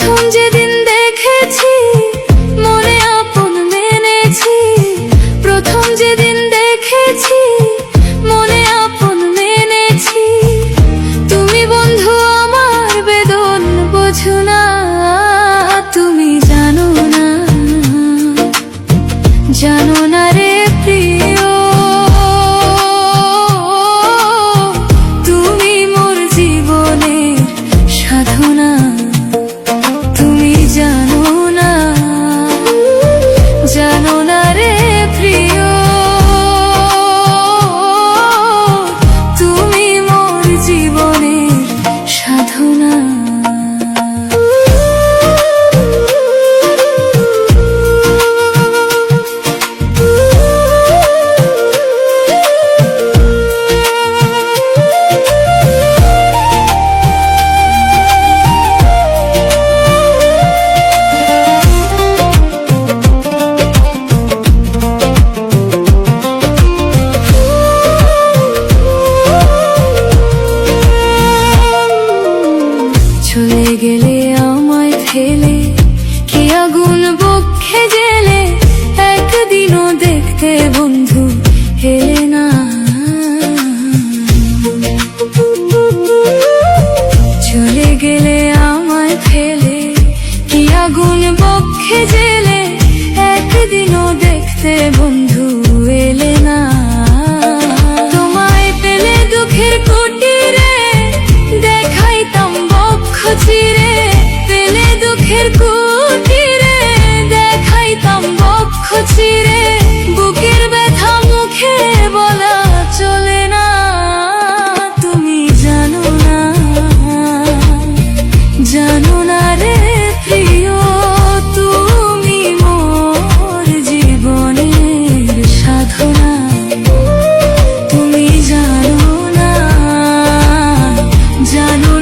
প্রথম যেদিন দেখেছি মনে আপন মেনেছি, প্রথম যেদিন দেখেছি মনে আপন মেনেছি। তুমি বন্ধু আমার বেদন বোঝো না, তুমি জানো না, জানো না রে প্রিয়, তুমি মোর জীবনের সাধনা। তুমি জানো না, জানো না রে প্রিয়, তুমি মোর জীবনের সাধনা। চলে গেলে আমায় ফেলে কি আগুন বক্ষে জেলে, একদিনও দেখতে বন্ধু এলে না। চলে গেলে আমায় ফেলে কি আগুন বক্ষে জেলে, একদিনও দেখতে বন্ধু এলে না। তোমায় পেলে দুঃখের কুটিরে দেখাইতাম বক্ষ চিরে, পেলে দুঃখের কুটিরে দেখাইতাম বক্ষ চিরে। বুকের ব্যথা মুখে বলা চলে না, তুমি জানো না, জানো না রে প্রিয়, তুমি মোর জীবনের সাধনা। তুমি জানো না, জানো